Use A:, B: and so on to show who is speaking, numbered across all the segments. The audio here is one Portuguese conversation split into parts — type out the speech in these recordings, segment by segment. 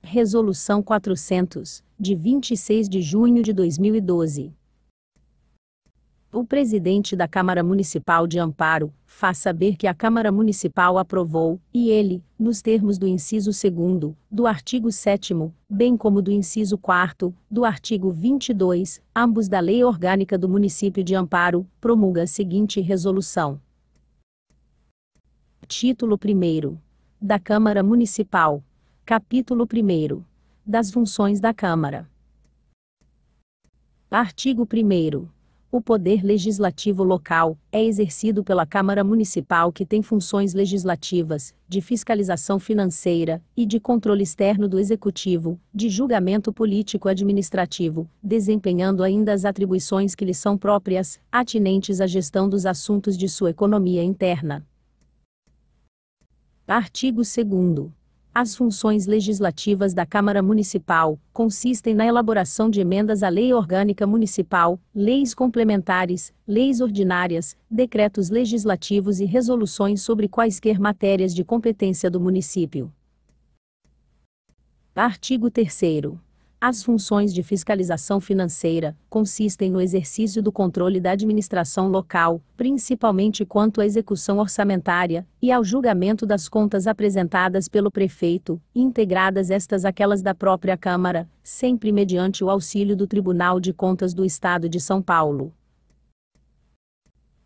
A: Resolução 400, de 26 de junho de 2012. O presidente da Câmara Municipal de Amparo faz saber que a Câmara Municipal aprovou, e ele, nos termos do inciso 2º, do artigo 7º, bem como do inciso 4º, do artigo 22, ambos da Lei Orgânica do Município de Amparo, promulga a seguinte resolução. Título 1º. Da Câmara Municipal. Capítulo 1º. Das funções da Câmara. Artigo 1º. O poder legislativo local é exercido pela Câmara Municipal, que tem funções legislativas, de fiscalização financeira e de controle externo do Executivo, de julgamento político-administrativo, desempenhando ainda as atribuições que lhe são próprias, atinentes à gestão dos assuntos de sua economia interna. Artigo 2º. As funções legislativas da Câmara Municipal consistem na elaboração de emendas à Lei Orgânica Municipal, leis complementares, leis ordinárias, decretos legislativos e resoluções sobre quaisquer matérias de competência do município. Artigo 3º. As funções de fiscalização financeira consistem no exercício do controle da administração local, principalmente quanto à execução orçamentária, e ao julgamento das contas apresentadas pelo prefeito, integradas estas àquelas da própria Câmara, sempre mediante o auxílio do Tribunal de Contas do Estado de São Paulo.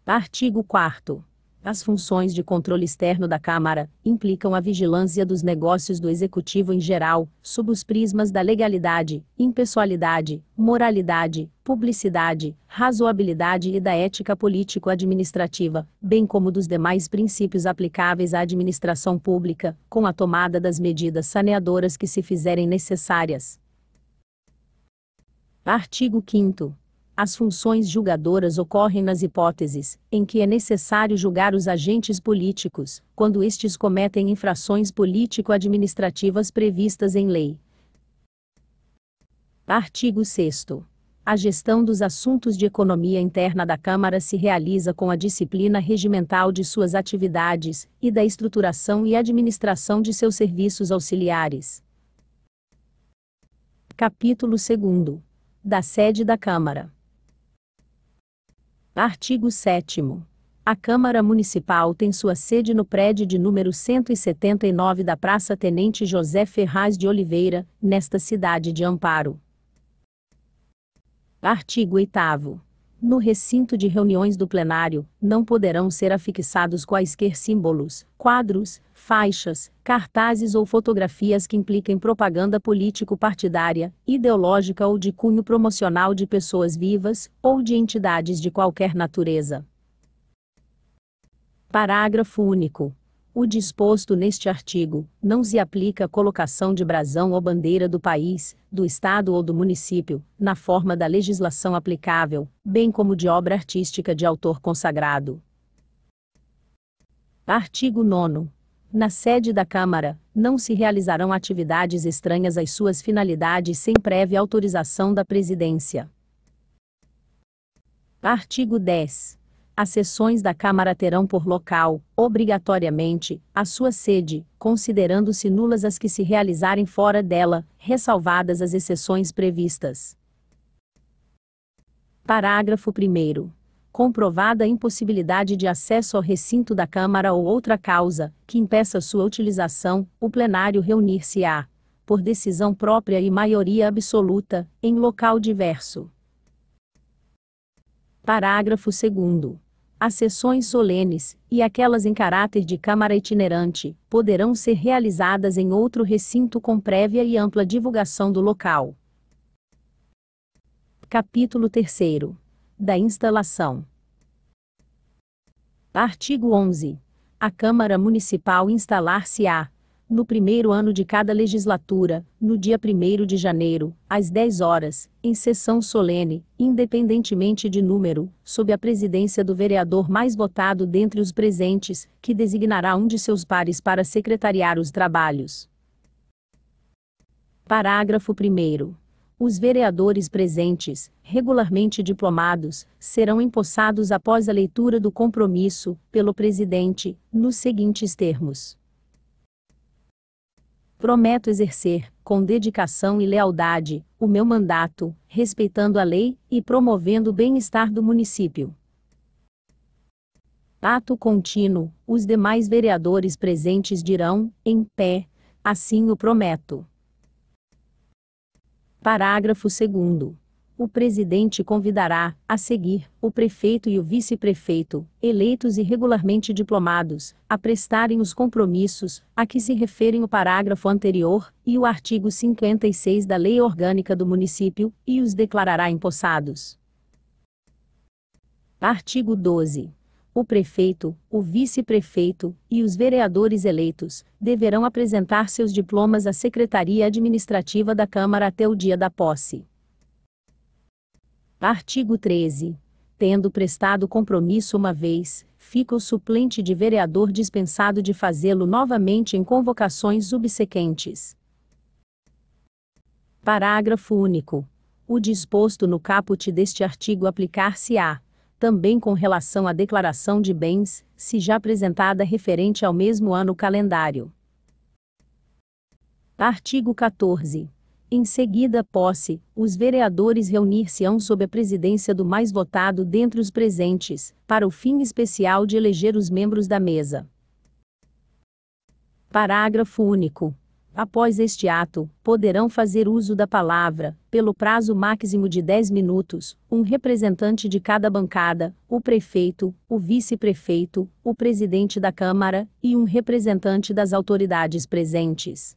A: Artigo 4º. As funções de controle externo da Câmara implicam a vigilância dos negócios do Executivo em geral, sob os prismas da legalidade, impessoalidade, moralidade, publicidade, razoabilidade e da ética político-administrativa, bem como dos demais princípios aplicáveis à administração pública, com a tomada das medidas saneadoras que se fizerem necessárias. Artigo 5º. As funções julgadoras ocorrem nas hipóteses em que é necessário julgar os agentes políticos, quando estes cometem infrações político-administrativas previstas em lei. Artigo 6º. A gestão dos assuntos de economia interna da Câmara se realiza com a disciplina regimental de suas atividades e da estruturação e administração de seus serviços auxiliares. Capítulo 2º. Da sede da Câmara. Artigo 7º. A Câmara Municipal tem sua sede no prédio de número 179 da Praça Tenente José Ferraz de Oliveira, nesta cidade de Amparo. Artigo 8º. No recinto de reuniões do plenário, não poderão ser afixados quaisquer símbolos, quadros, faixas, cartazes ou fotografias que impliquem propaganda político-partidária, ideológica ou de cunho promocional de pessoas vivas, ou de entidades de qualquer natureza. Parágrafo único. O disposto neste artigo não se aplica à colocação de brasão ou bandeira do país, do estado ou do município, na forma da legislação aplicável, bem como de obra artística de autor consagrado. Artigo 9º. Na sede da Câmara, não se realizarão atividades estranhas às suas finalidades sem prévia autorização da Presidência. Artigo 10. As sessões da Câmara terão por local, obrigatoriamente, a sua sede, considerando-se nulas as que se realizarem fora dela, ressalvadas as exceções previstas. Parágrafo 1º. Comprovada a impossibilidade de acesso ao recinto da Câmara ou outra causa, que impeça sua utilização, o plenário reunir-se-á, por decisão própria e maioria absoluta, em local diverso. Parágrafo 2º. As sessões solenes, e aquelas em caráter de Câmara itinerante, poderão ser realizadas em outro recinto com prévia e ampla divulgação do local. Capítulo 3º. Da instalação. Artigo 11. A Câmara Municipal instalar-se-á, no primeiro ano de cada legislatura, no dia 1º de janeiro, às 10 horas, em sessão solene, independentemente de número, sob a presidência do vereador mais votado dentre os presentes, que designará um de seus pares para secretariar os trabalhos. Parágrafo 1º. Os vereadores presentes, regularmente diplomados, serão empossados após a leitura do compromisso, pelo presidente, nos seguintes termos. Prometo exercer, com dedicação e lealdade, o meu mandato, respeitando a lei e promovendo o bem-estar do município. Ato contínuo, os demais vereadores presentes dirão, em pé, assim o prometo. Parágrafo 2º. O presidente convidará, a seguir, o prefeito e o vice-prefeito, eleitos e regularmente diplomados, a prestarem os compromissos, a que se referem o parágrafo anterior, e o artigo 56 da Lei Orgânica do Município, e os declarará empossados. Artigo 12. O prefeito, o vice-prefeito, e os vereadores eleitos, deverão apresentar seus diplomas à Secretaria Administrativa da Câmara até o dia da posse. Artigo 13. Tendo prestado compromisso uma vez, fica o suplente de vereador dispensado de fazê-lo novamente em convocações subsequentes. Parágrafo único. O disposto no caput deste artigo aplicar-se-á, também com relação à declaração de bens, se já apresentada referente ao mesmo ano calendário. Artigo 14. Em seguida à posse, os vereadores reunir-se-ão sob a presidência do mais votado dentre os presentes, para o fim especial de eleger os membros da mesa. Parágrafo único. Após este ato, poderão fazer uso da palavra, pelo prazo máximo de 10 minutos, um representante de cada bancada, o prefeito, o vice-prefeito, o presidente da Câmara, e um representante das autoridades presentes.